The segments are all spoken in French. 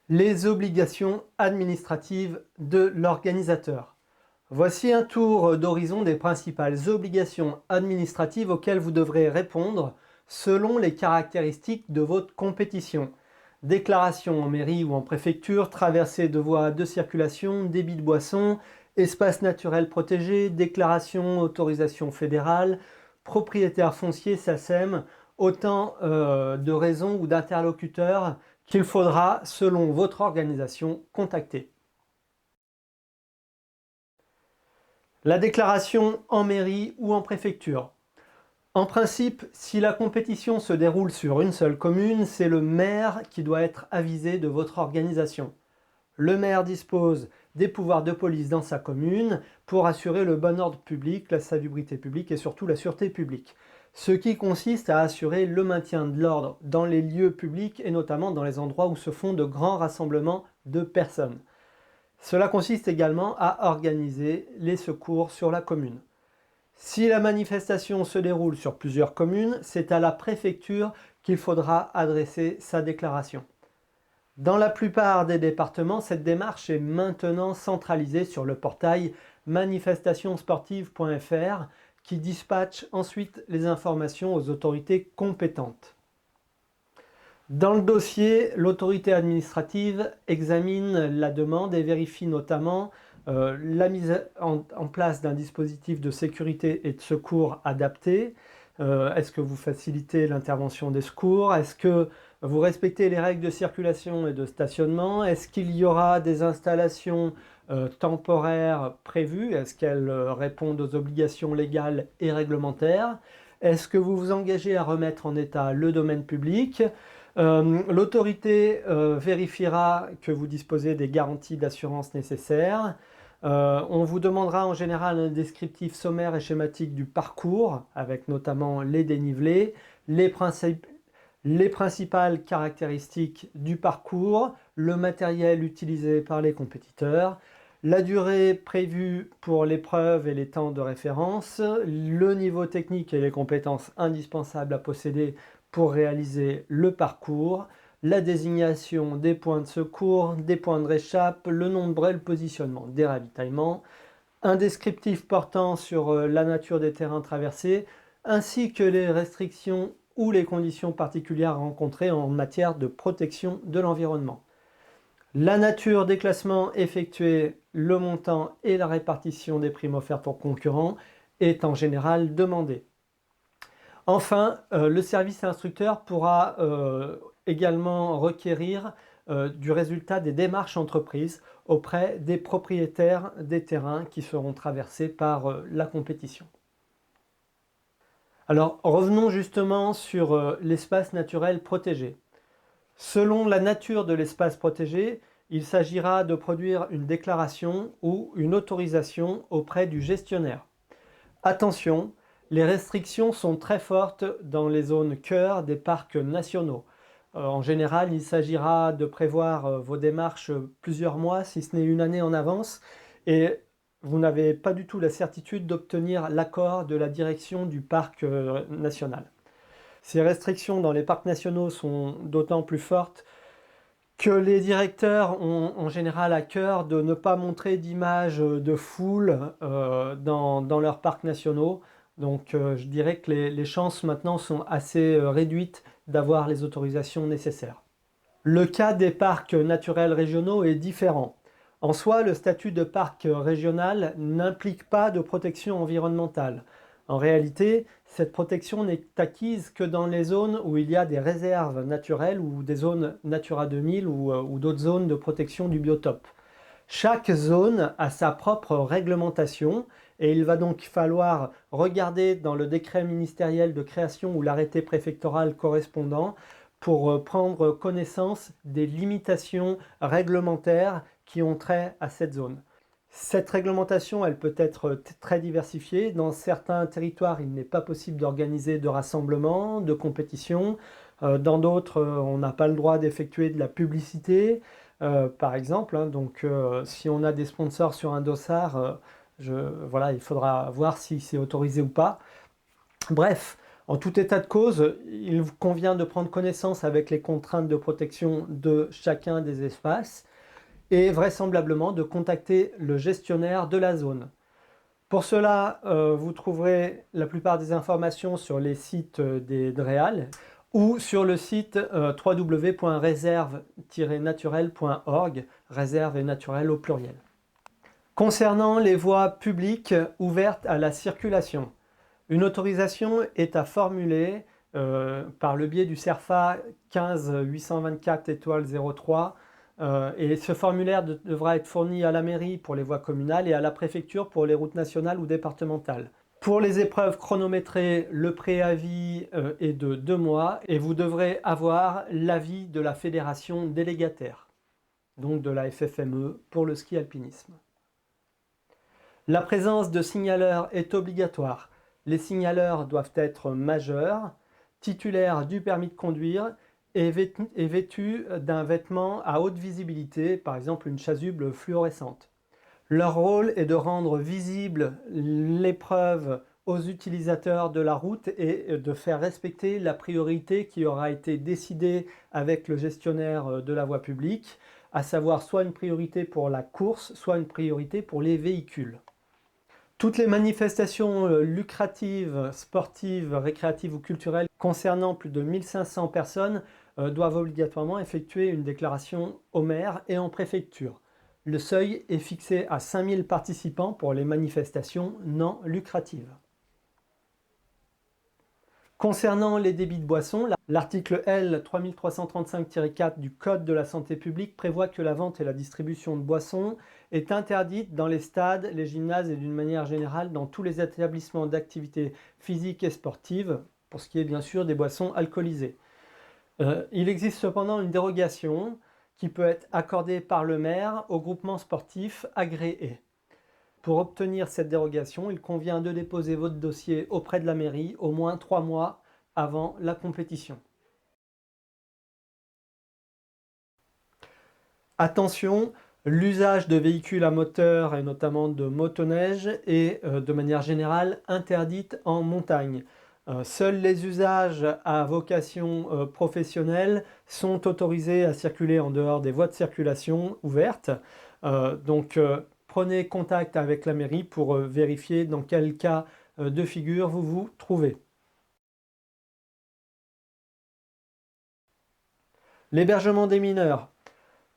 Les obligations administratives de l'organisateur. Voici un tour d'horizon des principales obligations administratives auxquelles vous devrez répondre selon les caractéristiques de votre compétition. Déclaration en mairie ou en préfecture, traversée de voies de circulation, débit de boissons, espace naturel protégé, déclaration, autorisation fédérale, propriétaire foncier, SACEM, autant de raisons ou d'interlocuteurs qu'il faudra, selon votre organisation, contacter. La déclaration en mairie ou en préfecture. En principe, si la compétition se déroule sur une seule commune, c'est le maire qui doit être avisé de votre organisation. Le maire dispose des pouvoirs de police dans sa commune pour assurer le bon ordre public, la salubrité publique et surtout la sûreté publique. Ce qui consiste à assurer le maintien de l'ordre dans les lieux publics et notamment dans les endroits où se font de grands rassemblements de personnes. Cela consiste également à organiser les secours sur la commune. Si la manifestation se déroule sur plusieurs communes, c'est à la préfecture qu'il faudra adresser sa déclaration. Dans la plupart des départements, cette démarche est maintenant centralisée sur le portail manifestationsportive.fr qui dispatche ensuite les informations aux autorités compétentes. Dans le dossier, l'autorité administrative examine la demande et vérifie notamment la mise en place d'un dispositif de sécurité et de secours adapté. Est-ce que vous facilitez l'intervention des secours? Est-ce que vous respectez les règles de circulation et de stationnement? Est-ce qu'il y aura des installations temporaires prévues? Est-ce qu'elles répondent aux obligations légales et réglementaires? Est-ce que vous vous engagez à remettre en état le domaine public? L'autorité vérifiera que vous disposez des garanties d'assurance nécessaires. On vous demandera en général un descriptif sommaire et schématique du parcours, avec notamment les dénivelés, les principales caractéristiques du parcours, le matériel utilisé par les compétiteurs, la durée prévue pour l'épreuve et les temps de référence, le niveau technique et les compétences indispensables à posséder pour réaliser le parcours, la désignation des points de secours, des points de réchappe, le nombre et le positionnement des ravitaillements, un descriptif portant sur la nature des terrains traversés, ainsi que les restrictions ou les conditions particulières rencontrées en matière de protection de l'environnement. La nature des classements effectués, le montant et la répartition des primes offertes aux concurrents est en général demandée. Enfin, le service instructeur pourra également requérir du résultat des démarches entreprises auprès des propriétaires des terrains qui seront traversés par la compétition. Alors, revenons justement sur l'espace naturel protégé. Selon la nature de l'espace protégé, il s'agira de produire une déclaration ou une autorisation auprès du gestionnaire. Attention, les restrictions sont très fortes dans les zones cœur des parcs nationaux. En général, il s'agira de prévoir vos démarches plusieurs mois, si ce n'est une année en avance, et vous n'avez pas du tout la certitude d'obtenir l'accord de la direction du parc national. Ces restrictions dans les parcs nationaux sont d'autant plus fortes que les directeurs ont en général à cœur de ne pas montrer d'images de foule dans leurs parcs nationaux. Donc je dirais que les chances maintenant sont assez réduites d'avoir les autorisations nécessaires. Le cas des parcs naturels régionaux est différent. En soi, le statut de parc régional n'implique pas de protection environnementale. En réalité, cette protection n'est acquise que dans les zones où il y a des réserves naturelles ou des zones Natura 2000 ou d'autres zones de protection du biotope. Chaque zone a sa propre réglementation et il va donc falloir regarder dans le décret ministériel de création ou l'arrêté préfectoral correspondant pour prendre connaissance des limitations réglementaires qui ont trait à cette zone. Cette réglementation, elle peut être très diversifiée. Dans certains territoires, il n'est pas possible d'organiser de rassemblements, de compétitions. Dans d'autres, on n'a pas le droit d'effectuer de la publicité, par exemple. Donc, si on a des sponsors sur un dossard, voilà, il faudra voir si c'est autorisé ou pas. Bref, En tout état de cause, il vous convient de prendre connaissance avec les contraintes de protection de chacun des espaces et vraisemblablement de contacter le gestionnaire de la zone. Pour cela, vous trouverez la plupart des informations sur les sites des DREAL ou sur le site www.reserve-naturel.org, réserve et naturel au pluriel. Concernant les voies publiques ouvertes à la circulation, une autorisation est à formuler par le biais du CERFA 15 824 étoile 03 et ce formulaire devra être fourni à la mairie pour les voies communales et à la préfecture pour les routes nationales ou départementales. Pour les épreuves chronométrées, le préavis est de 2 mois et vous devrez avoir l'avis de la fédération délégataire, donc de la FFME pour le ski alpinisme. La présence de signaleurs est obligatoire. Les signaleurs doivent être majeurs, titulaires du permis de conduire et vêtus d'un vêtement à haute visibilité, par exemple une chasuble fluorescente. Leur rôle est de rendre visible l'épreuve aux utilisateurs de la route et de faire respecter la priorité qui aura été décidée avec le gestionnaire de la voie publique, à savoir soit une priorité pour la course, soit une priorité pour les véhicules. Toutes les manifestations lucratives, sportives, récréatives ou culturelles concernant plus de 1500 personnes doivent obligatoirement effectuer une déclaration au maire et en préfecture. Le seuil est fixé à 5000 participants pour les manifestations non lucratives. Concernant les débits de boissons, l'article L 3335-4 du Code de la santé publique prévoit que la vente et la distribution de boissons est interdite dans les stades, les gymnases et d'une manière générale dans tous les établissements d'activité physique et sportive, pour ce qui est bien sûr des boissons alcoolisées. Il existe cependant une dérogation qui peut être accordée par le maire aux groupements sportifs agréés. Pour obtenir cette dérogation, il convient de déposer votre dossier auprès de la mairie au moins 3 mois avant la compétition. Attention, l'usage de véhicules à moteur et notamment de motoneige est de manière générale interdite en montagne. Seuls les usages à vocation professionnelle sont autorisés à circuler en dehors des voies de circulation ouvertes. Prenez contact avec la mairie pour vérifier dans quel cas de figure vous vous trouvez. L'hébergement des mineurs.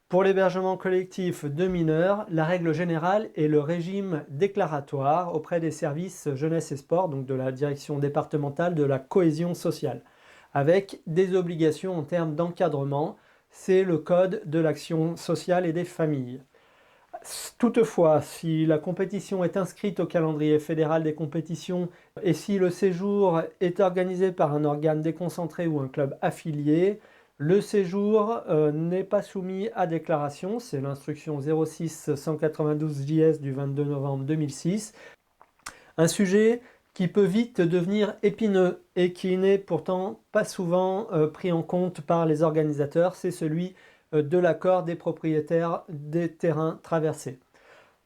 Pour l'hébergement collectif de mineurs, la règle générale est le régime déclaratoire auprès des services jeunesse et sport, donc de la direction départementale de la cohésion sociale, avec des obligations en termes d'encadrement. C'est le code de l'action sociale et des familles. Toutefois, si la compétition est inscrite au calendrier fédéral des compétitions et si le séjour est organisé par un organe déconcentré ou un club affilié, le séjour n'est pas soumis à déclaration. C'est l'instruction 06-192 JS du 22 novembre 2006. Un sujet qui peut vite devenir épineux et qui n'est pourtant pas souvent pris en compte par les organisateurs, c'est celui de l'accord des propriétaires des terrains traversés.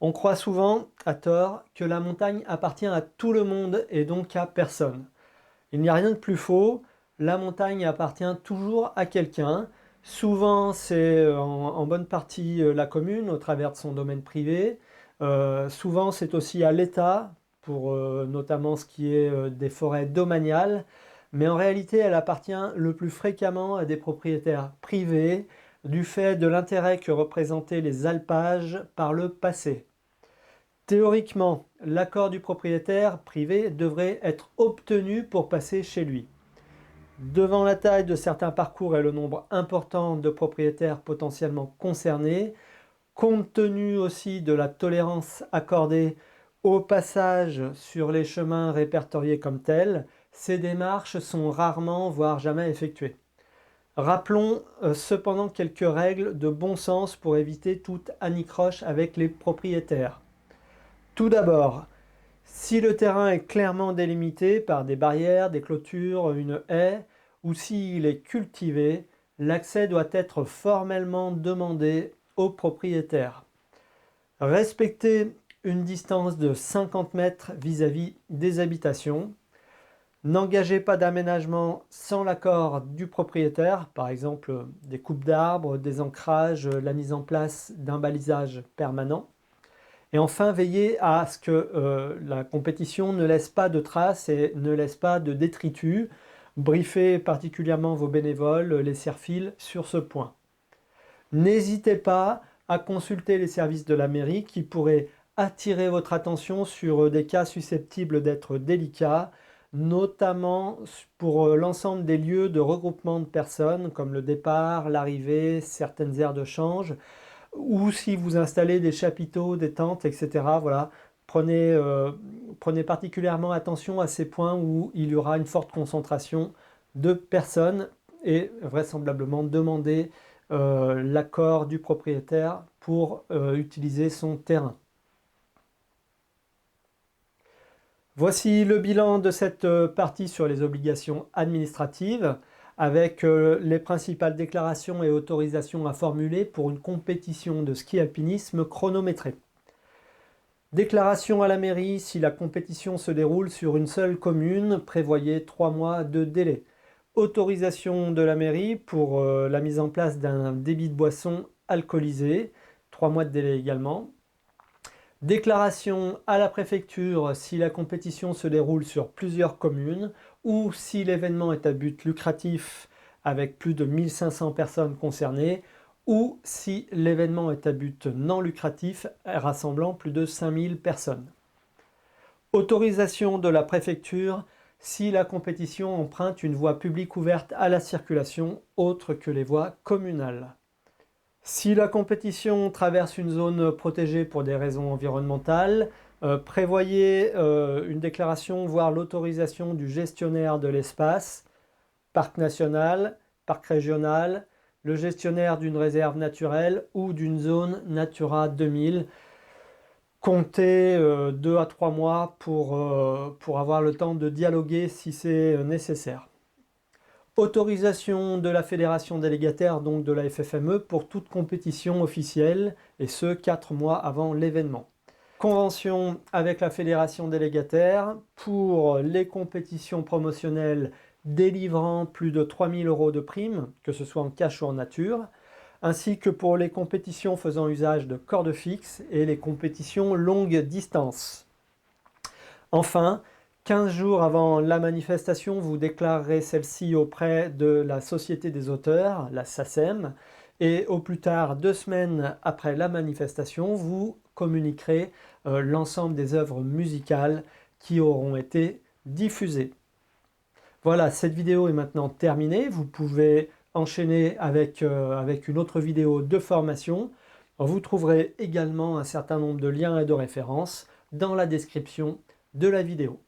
On croit souvent, à tort, que la montagne appartient à tout le monde et donc à personne. Il n'y a rien de plus faux, la montagne appartient toujours à quelqu'un. Souvent, c'est en bonne partie la commune au travers de son domaine privé. Souvent, c'est aussi à l'État, pour notamment ce qui est des forêts domaniales. Mais en réalité, elle appartient le plus fréquemment à des propriétaires privés, du fait de l'intérêt que représentaient les alpages par le passé. Théoriquement, l'accord du propriétaire privé devrait être obtenu pour passer chez lui. Devant la taille de certains parcours et le nombre important de propriétaires potentiellement concernés, compte tenu aussi de la tolérance accordée au passage sur les chemins répertoriés comme tels, ces démarches sont rarement, voire jamais effectuées. Rappelons cependant quelques règles de bon sens pour éviter toute anicroche avec les propriétaires. Tout d'abord, si le terrain est clairement délimité par des barrières, des clôtures, une haie, ou s'il est cultivé, l'accès doit être formellement demandé au propriétaire. Respecter une distance de 50 mètres vis-à-vis des habitations. N'engagez pas d'aménagement sans l'accord du propriétaire, par exemple des coupes d'arbres, des ancrages, la mise en place d'un balisage permanent. Et enfin, veillez à ce que la compétition ne laisse pas de traces et ne laisse pas de détritus. Briefez particulièrement vos bénévoles, les serre-fils, sur ce point. N'hésitez pas à consulter les services de la mairie qui pourraient attirer votre attention sur des cas susceptibles d'être délicats, notamment pour l'ensemble des lieux de regroupement de personnes comme le départ, l'arrivée, certaines aires de change, ou si vous installez des chapiteaux, des tentes, etc. Voilà, prenez particulièrement attention à ces points où il y aura une forte concentration de personnes et vraisemblablement demandez l'accord du propriétaire pour utiliser son terrain. Voici le bilan de cette partie sur les obligations administratives avec les principales déclarations et autorisations à formuler pour une compétition de ski alpinisme chronométrée. Déclaration à la mairie si la compétition se déroule sur une seule commune, prévoyez 3 mois de délai. Autorisation de la mairie pour la mise en place d'un débit de boisson alcoolisé, 3 mois de délai également. Déclaration à la préfecture si la compétition se déroule sur plusieurs communes ou si l'événement est à but lucratif avec plus de 1500 personnes concernées ou si l'événement est à but non lucratif rassemblant plus de 5000 personnes. Autorisation de la préfecture si la compétition emprunte une voie publique ouverte à la circulation autre que les voies communales. Si la compétition traverse une zone protégée pour des raisons environnementales, prévoyez une déclaration, voire l'autorisation du gestionnaire de l'espace, parc national, parc régional, le gestionnaire d'une réserve naturelle ou d'une zone Natura 2000. Comptez 2 à 3 mois pour avoir le temps de dialoguer si c'est nécessaire. Autorisation de la fédération délégataire, donc de la FFME, pour toute compétition officielle, et ce 4 mois avant l'événement. Convention avec la fédération délégataire pour les compétitions promotionnelles délivrant plus de 3 000 € de primes, que ce soit en cash ou en nature, ainsi que pour les compétitions faisant usage de cordes fixes et les compétitions longue distance. Enfin, 15 jours avant la manifestation, vous déclarerez celle-ci auprès de la Société des auteurs, la SACEM, et au plus tard 2 semaines après la manifestation, vous communiquerez l'ensemble des œuvres musicales qui auront été diffusées. Voilà, cette vidéo est maintenant terminée. Vous pouvez enchaîner avec une autre vidéo de formation. Vous trouverez également un certain nombre de liens et de références dans la description de la vidéo.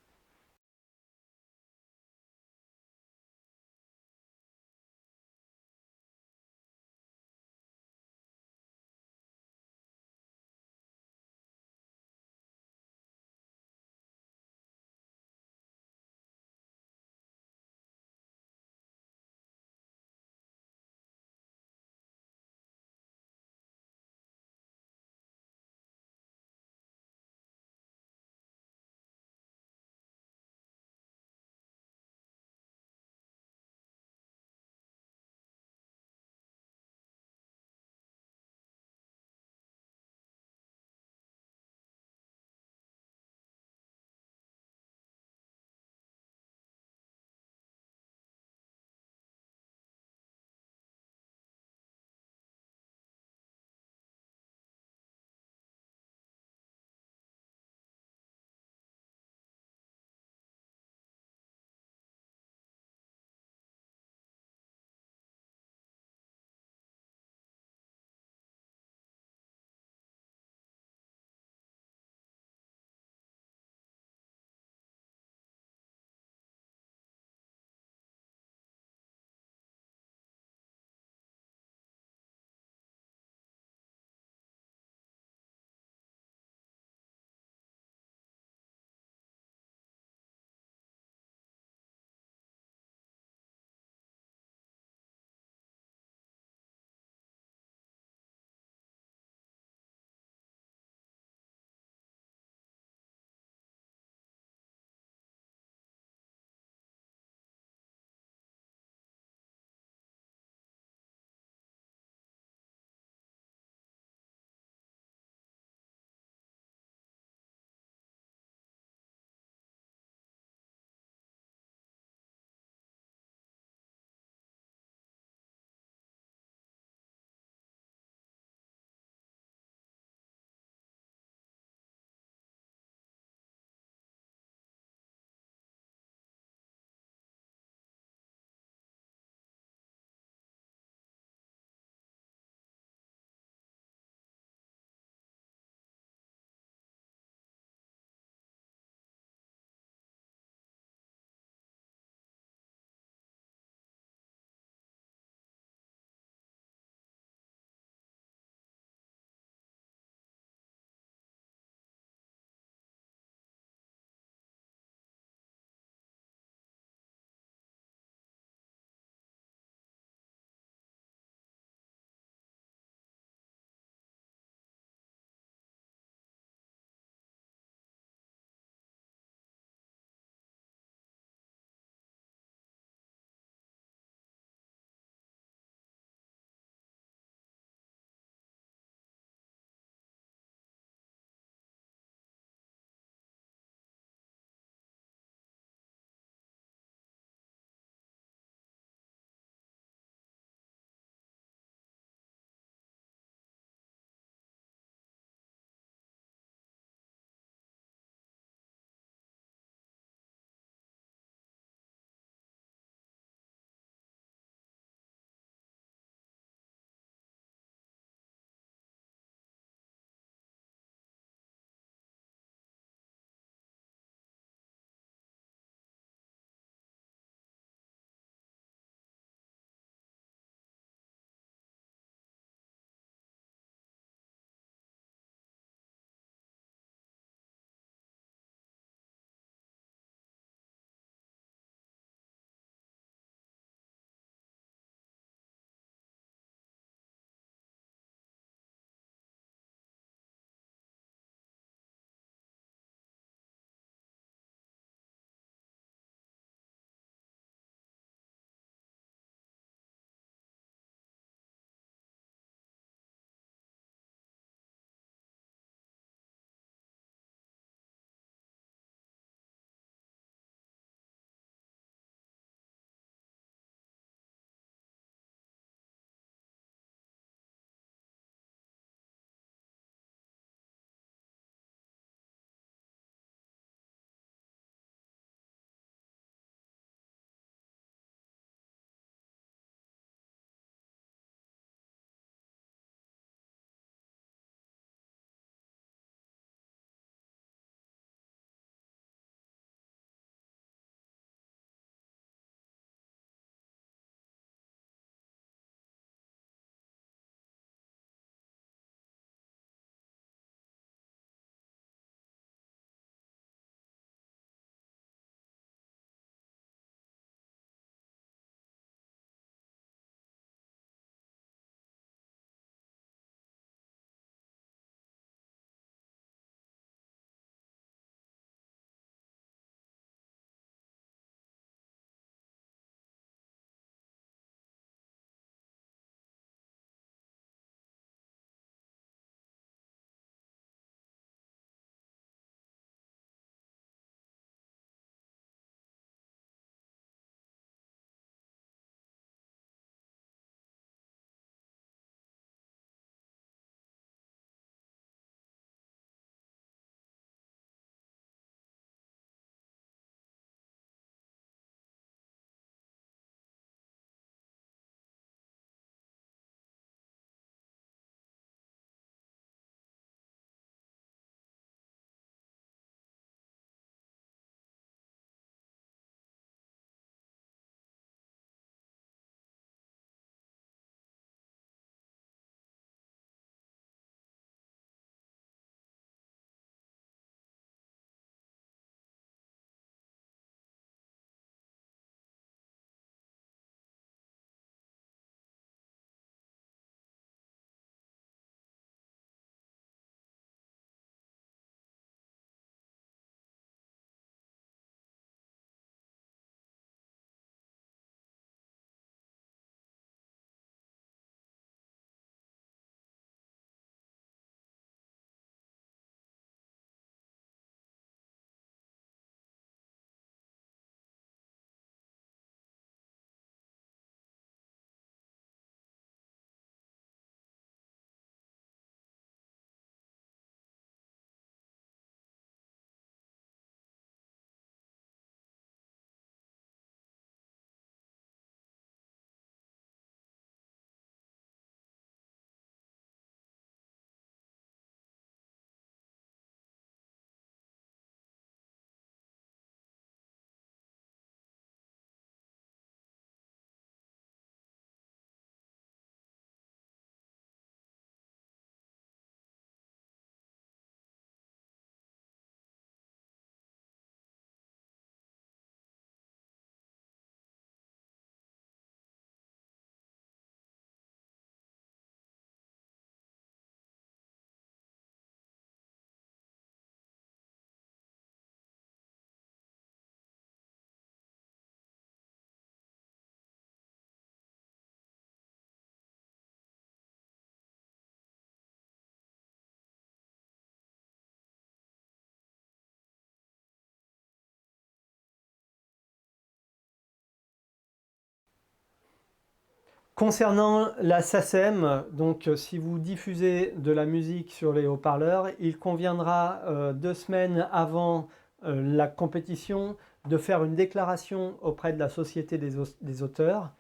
Concernant la SACEM, donc si vous diffusez de la musique sur les haut-parleurs, il conviendra 2 semaines avant la compétition de faire une déclaration auprès de la Société des auteurs,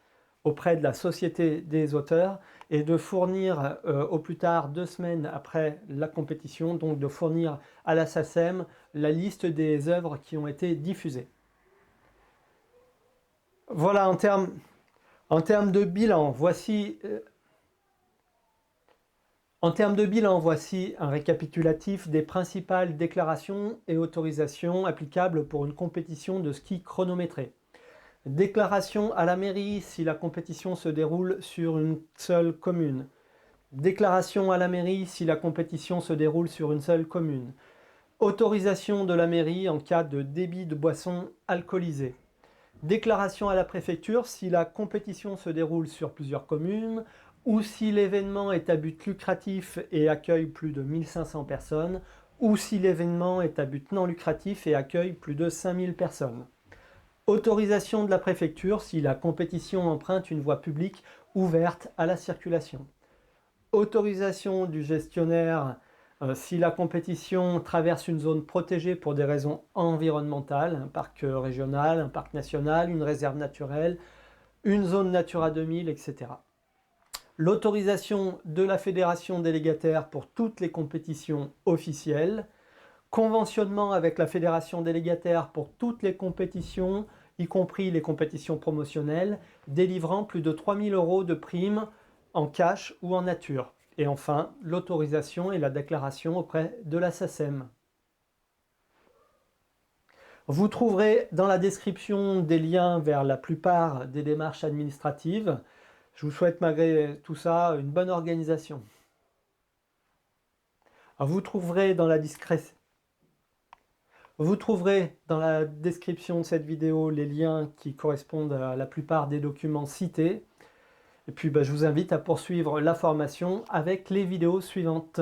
et de fournir au plus tard 2 semaines après la compétition, donc de fournir à la SACEM la liste des œuvres qui ont été diffusées. Voilà, en termes de bilan, voici un récapitulatif des principales déclarations et autorisations applicables pour une compétition de ski chronométré. Déclaration à la mairie si la compétition se déroule sur une seule commune. Déclaration à la mairie si la compétition se déroule sur une seule commune. Autorisation de la mairie en cas de débit de boissons alcoolisées. Déclaration à la préfecture si la compétition se déroule sur plusieurs communes ou si l'événement est à but lucratif et accueille plus de 1500 personnes ou si l'événement est à but non lucratif et accueille plus de 5000 personnes. Autorisation de la préfecture si la compétition emprunte une voie publique ouverte à la circulation. Autorisation du gestionnaire si la compétition traverse une zone protégée pour des raisons environnementales, un parc régional, un parc national, une réserve naturelle, une zone Natura 2000, etc. L'autorisation de la fédération délégataire pour toutes les compétitions officielles. Conventionnement avec la fédération délégataire pour toutes les compétitions, y compris les compétitions promotionnelles, délivrant plus de 3 000 € de primes en cash ou en nature. Et enfin, l'autorisation et la déclaration auprès de la SACEM. Vous trouverez dans la description des liens vers la plupart des démarches administratives. Je vous souhaite malgré tout ça une bonne organisation. Vous trouverez dans la description de cette vidéo les liens qui correspondent à la plupart des documents cités. Et puis je vous invite à poursuivre la formation avec les vidéos suivantes.